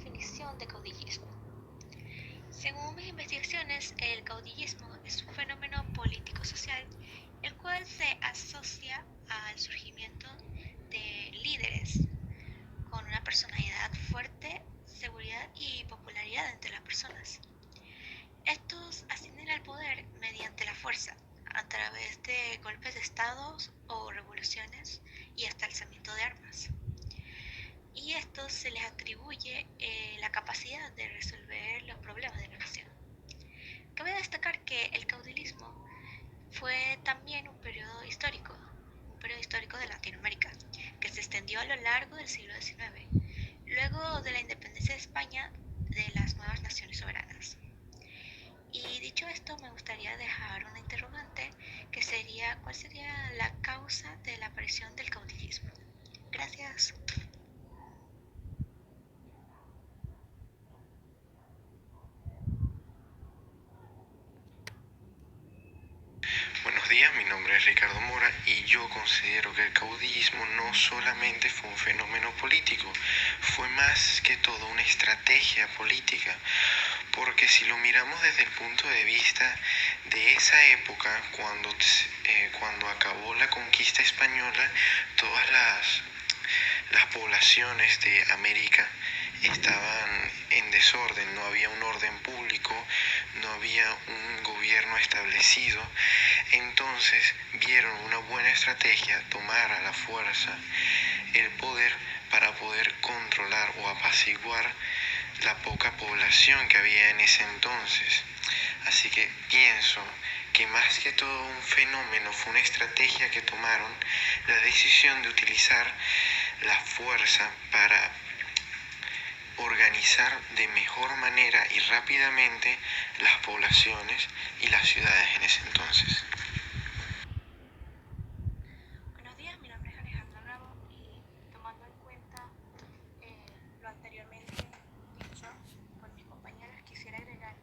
definición de caudillismo. Según mis investigaciones, el caudillismo es un fenómeno político-social el cual se asocia al surgimiento de líderes con una personalidad fuerte, seguridad y popularidad entre las personas. Estos ascienden al poder mediante la fuerza, a través de golpes de estados o revoluciones y hasta alzamiento de armas. Y esto se les atribuye la capacidad de resolver los problemas de la nación. Cabe destacar que el caudillismo fue también un periodo histórico de Latinoamérica, que se extendió a lo largo del siglo XIX, luego de la independencia de España de las nuevas naciones soberanas. Y dicho esto, me gustaría dejar una interrogante que sería, ¿cuál sería la causa de la aparición del caudillismo? Gracias. Buenos días, mi nombre es Ricardo Mora y yo considero que el caudillismo no solamente fue un fenómeno político, fue más que todo una estrategia política, porque si lo miramos desde el punto de vista de esa época, cuando acabó la conquista española, todas las poblaciones de América estaban en desorden, no había un orden público, no había un gobierno establecido. Entonces vieron una buena estrategia tomar a la fuerza el poder para poder controlar o apaciguar la poca población que había en ese entonces. Así que pienso que más que todo un fenómeno fue una estrategia que tomaron, la decisión de utilizar la fuerza para organizar de mejor manera y rápidamente las poblaciones y las ciudades en ese entonces. Buenos días, mi nombre es Alejandra Bravo y tomando en cuenta lo anteriormente dicho por mis compañeras, quisiera agregar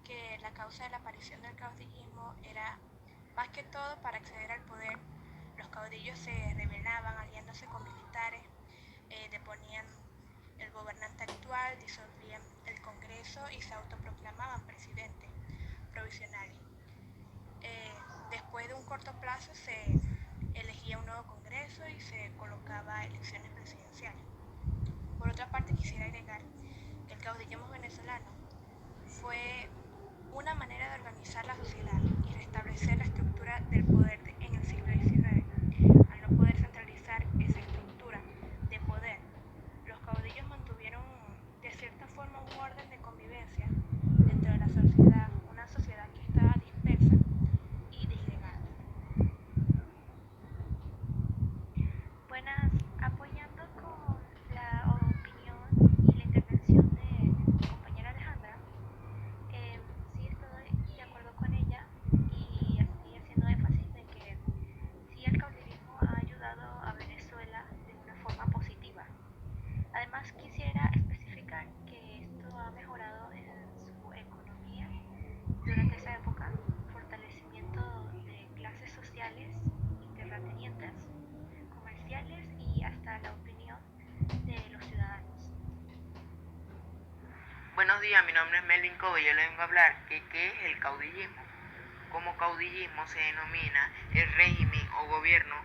que la causa de la aparición del caudillismo era más que todo para acceder al poder. Los caudillos se rebelaban aliándose con militares, deponían el gobernante actual, disolvían el Congreso y se autoproclamaban presidentes provisionales. Después de un corto plazo se elegía un nuevo Congreso y se colocaba elecciones presidenciales. Por otra parte, quisiera agregar que el caudillismo venezolano fue una manera de organizar la sociedad y restablecer la estructura del poder en el siglo XIX. Al no poder centralizar esa estructura de poder, los caudillos mantuvieron de cierta forma un orden de convivencia dentro de la sociedad, una sociedad que estaba dispersa y disgregada. Buenas, apoyando con la opinión y la intervención de mi compañera Alejandra, sí estoy de acuerdo con ella y así haciendo énfasis de que sí el caudillismo ha ayudado a Venezuela de una forma positiva. Además quisiera especificar que esto ha mejorado en su economía durante esa época, fortalecimiento de clases sociales y terratenientes, comerciales y hasta la opinión de los ciudadanos. Buenos días, mi nombre es Melvin Cobo y yo le vengo a hablar que qué es el caudillismo. Como caudillismo se denomina el régimen o gobierno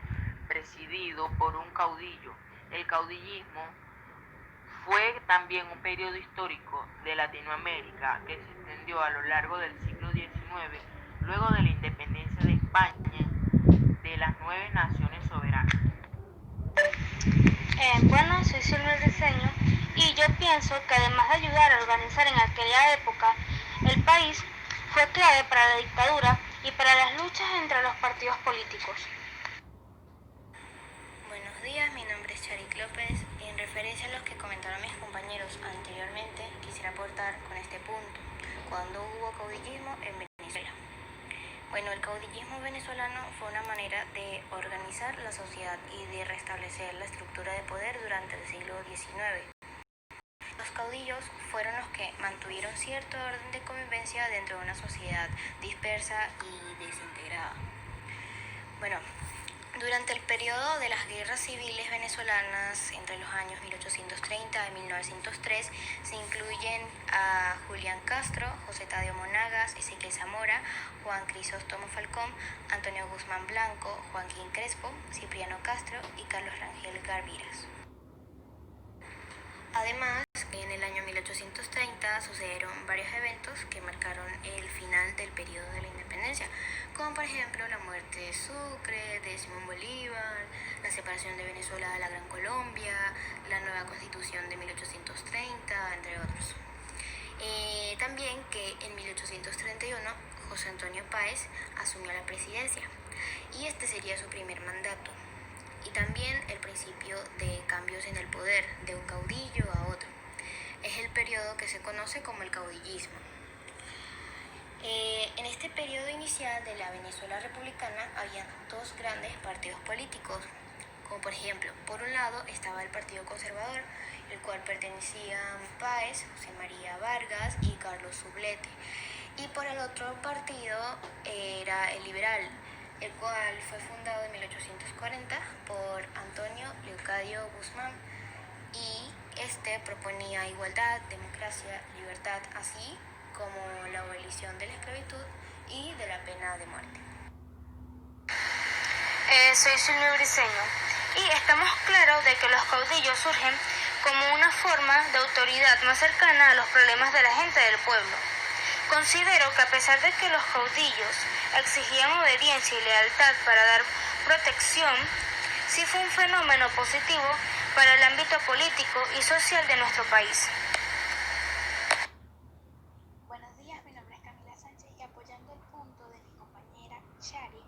presidido por un caudillo. El caudillismo fue también un periodo histórico de Latinoamérica que se extendió a lo largo del siglo XIX, luego de la independencia de España de las 9 naciones soberanas. Bueno, soy Silvia Diseño y yo pienso que además de ayudar a organizar en aquella época el país, fue clave para la dictadura y para las luchas entre los partidos políticos. Buenos días, mi nombre es Charik López y en referencia a los que comentaron mis compañeros anteriormente, quisiera aportar con este punto. ¿Cuándo hubo caudillismo en Venezuela? Bueno, el caudillismo venezolano fue una manera de organizar la sociedad y de restablecer la estructura de poder durante el siglo XIX. Los caudillos fueron los que mantuvieron cierto orden de convivencia dentro de una sociedad dispersa y desintegrada. Bueno, Durante el periodo de las guerras civiles venezolanas, entre los años 1830 y 1903, se incluyen a Julián Castro, José Tadio Monagas, Ezequiel Zamora, Juan Crisóstomo Falcón, Antonio Guzmán Blanco, Joaquín Crespo, Cipriano Castro y Carlos Rangel Garviras. Además, en el año 1830 sucedieron varios eventos que marcaron el final del periodo de la independencia, como por ejemplo la muerte de Sucre, de Simón Bolívar, la separación de Venezuela de la Gran Colombia, la nueva constitución de 1830, entre otros. También que en 1831 José Antonio Páez asumió la presidencia y este sería su primer mandato. Y también el principio de cambios en el poder de un caudillo a otro. Es el periodo que se conoce como el caudillismo. En este periodo inicial de la Venezuela republicana había dos grandes partidos políticos, como por ejemplo, por un lado estaba el Partido Conservador, el cual pertenecían Páez, José María Vargas y Carlos Sublette, y por el otro partido era el Liberal, el cual fue fundado en 1840 por Antonio Leocadio Guzmán, y este proponía igualdad, democracia, libertad, así como la abolición de la esclavitud y de la pena de muerte. Soy Silvio Briceño y estamos claros de que los caudillos surgen como una forma de autoridad más cercana a los problemas de la gente del pueblo. Considero que a pesar de que los caudillos exigían obediencia y lealtad para dar protección, sí fue un fenómeno positivo para el ámbito político y social de nuestro país. Buenos días, mi nombre es Camila Sánchez y apoyando el punto de mi compañera Sharik,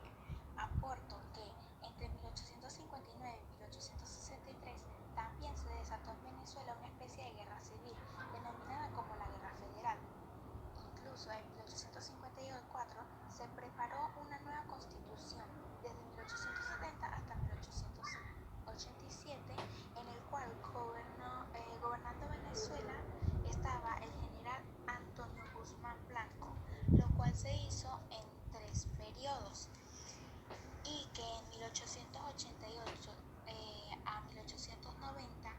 aporto que entre 1859 y 1863 también se desató en Venezuela una especie de guerra civil, denominada como la Guerra Federal. Incluso en 1854 se preparó una nueva constitución, desde 1870 hasta 1887, en el cual gobernando Venezuela estaba el general Antonio Guzmán Blanco, lo cual se hizo en 3 periodos, y que en 1888 a 1890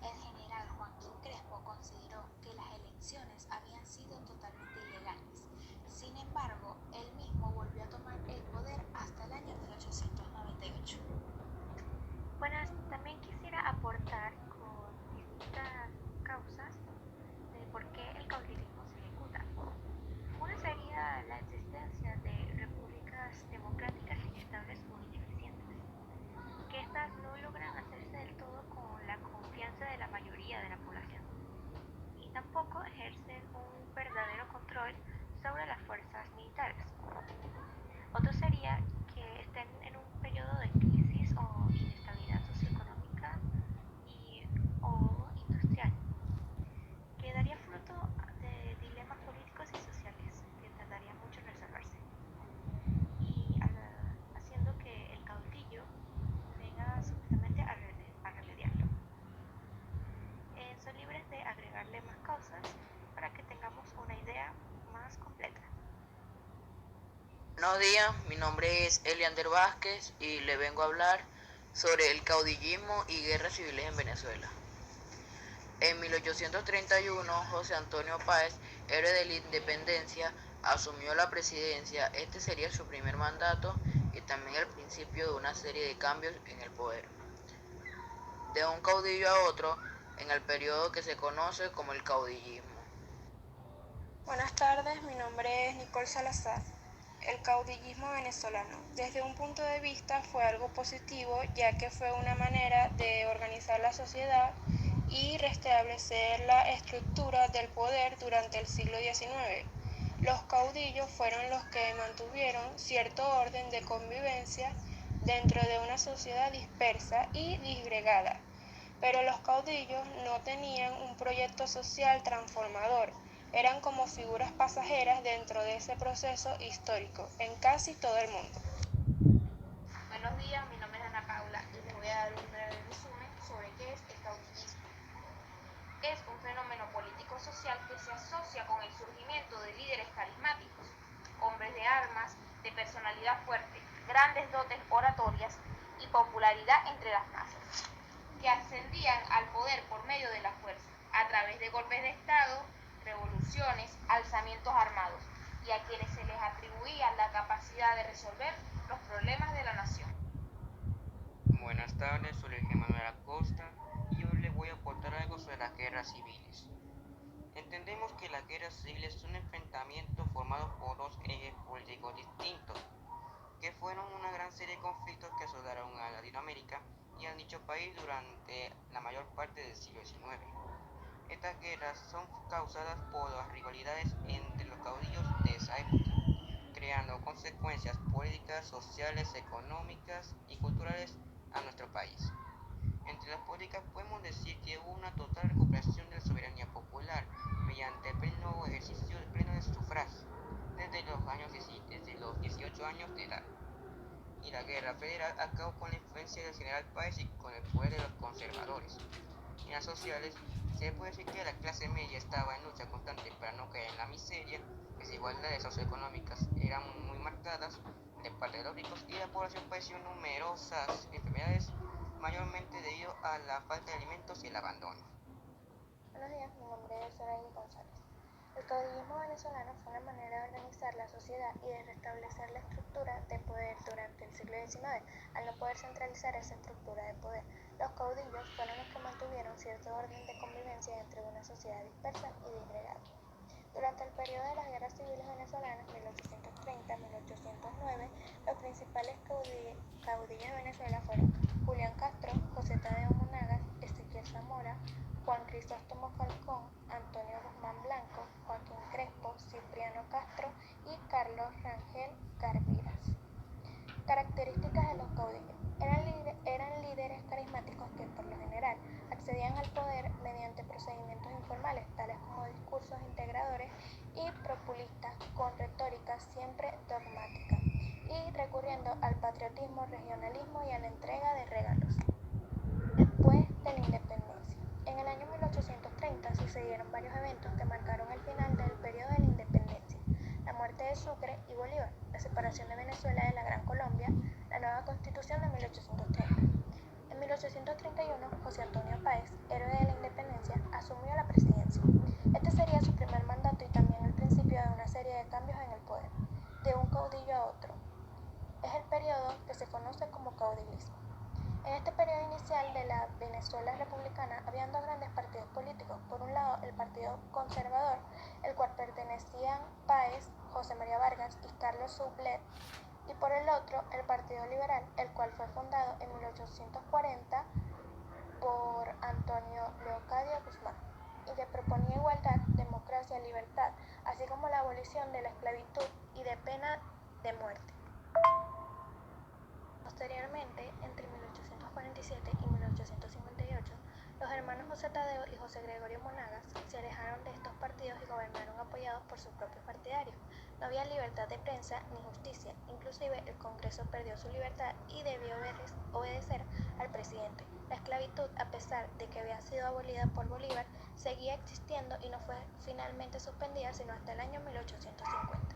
el general Joaquín Crespo consideró que las elecciones habían sido totalmente ilegales. Sin embargo, él mismo volvió a tomar el poder hasta el año 1898. Bueno, también quisiera aportar con distintas causas de por qué el caudillismo se ejecuta. Una sería la existencia de repúblicas democráticas inestables o ineficientes, que estas no logran hacerse del todo con la confianza de la mayoría de la población, y tampoco ejercen un verdadero control sobre las fuerzas militares. Otro sería que estén en un periodo de crisis o inestabilidad socioeconómica o industrial, que daría fruto de dilemas políticos y sociales que tardarían mucho en resolverse, y haciendo que el caudillo venga supuestamente a remediarlo. Son libres de agregarle más causas para que tengamos una idea más completa. Buenos días, mi nombre es Eliander Vázquez y le vengo a hablar sobre el caudillismo y guerras civiles en Venezuela. En 1831, José Antonio Páez, héroe de la independencia, asumió la presidencia. Este sería su primer mandato y también el principio de una serie de cambios en el poder. De un caudillo a otro, en el periodo que se conoce como el caudillismo. Buenas tardes, mi nombre es Nicole Salazar. El caudillismo venezolano, desde un punto de vista, fue algo positivo, ya que fue una manera de organizar la sociedad y restablecer la estructura del poder durante el siglo XIX. Los caudillos fueron los que mantuvieron cierto orden de convivencia dentro de una sociedad dispersa y disgregada, pero los caudillos no tenían un proyecto social transformador. Eran como figuras pasajeras dentro de ese proceso histórico en casi todo el mundo. Buenos días, mi nombre es Ana Paula y les voy a dar un breve resumen sobre qué es el caudillismo. Es un fenómeno político-social que se asocia con el surgimiento de líderes carismáticos, hombres de armas, de personalidad fuerte, grandes dotes oratorias y popularidad entre las masas, que ascendían al poder por medio de la fuerza, a través de golpes de Estado, revoluciones, alzamientos armados, y a quienes se les atribuía la capacidad de resolver los problemas de la nación. Buenas tardes, soy Luis Manuel Acosta y hoy les voy a aportar algo sobre las guerras civiles. Entendemos que las guerras civiles son enfrentamientos formados por dos ejes políticos distintos, que fueron una gran serie de conflictos que asolaron a Latinoamérica y a dicho país durante la mayor parte del siglo XIX. Estas guerras son causadas por las rivalidades entre los caudillos de esa época, creando consecuencias políticas, sociales, económicas y culturales a nuestro país. Entre las políticas podemos decir que hubo una total recuperación de la soberanía popular mediante el pleno ejercicio del pleno de sufragio desde los 18 años de edad. Y la guerra federal acabó con la influencia del general Páez y con el poder de los conservadores. En las sociales, se puede decir que la clase media estaba en lucha constante para no caer en la miseria, desigualdades socioeconómicas eran muy marcadas de parte de los ricos y la población padeció numerosas enfermedades, mayormente debido a la falta de alimentos y el abandono. Buenos días, mi nombre es Zoraida González. El caudillismo venezolano fue una manera de organizar la sociedad y de restablecer la estructura de poder durante el siglo XIX, al no poder centralizar esa estructura de poder. Los caudillos fueron los que mantuvieron cierto orden de convivencia entre una sociedad dispersa y disgregada. Durante el periodo de las guerras civiles venezolanas, 1830-1809, los principales caudillos de Venezuela fueron Julián Castro, José Tadeo Monagas, Ezequiel Zamora, Juan Crisóstomo Falcón, Antonio Guzmán Blanco, Joaquín Crespo, Cipriano Castro y Carlos Rangel Garbiras. Características de los caudillos. Eran líderes carismáticos que, por lo general, accedían al poder mediante procedimientos informales, tales como discursos integradores y populistas, con retórica siempre dogmática, y recurriendo al patriotismo, regionalismo y a la entrega de regalos. Después de la independencia. En el año 1830 sucedieron varios eventos que marcaron el final del periodo de la independencia: la muerte de Sucre y Bolívar, la separación de Venezuela de la Gran Colombia, la nueva Constitución de 1830. En 1831, José Antonio Páez, héroe de la independencia, asumió la presidencia. Este sería su primer mandato y también el principio de una serie de cambios en el poder, de un caudillo a otro. Es el periodo que se conoce como caudillismo. En este periodo inicial de la Venezuela republicana habían dos grandes partidos políticos. Por un lado, el Partido Conservador, el cual pertenecían Páez, José María Vargas y Carlos Sublet, y por el otro, el Partido Liberal, el cual fue fundado en 1840 por Antonio Leocadio Guzmán, y que proponía igualdad, democracia, libertad, así como la abolición de la esclavitud y de pena de muerte. Posteriormente, entre 1847 y 1858, los hermanos José Tadeo y José Gregorio Monagas se alejaron de estos partidos y gobernaron apoyados por sus propios partidarios. No había libertad de prensa ni justicia, inclusive el Congreso perdió su libertad y debió obedecer al presidente. La esclavitud, a pesar de que había sido abolida por Bolívar, seguía existiendo y no fue finalmente suspendida sino hasta el año 1850.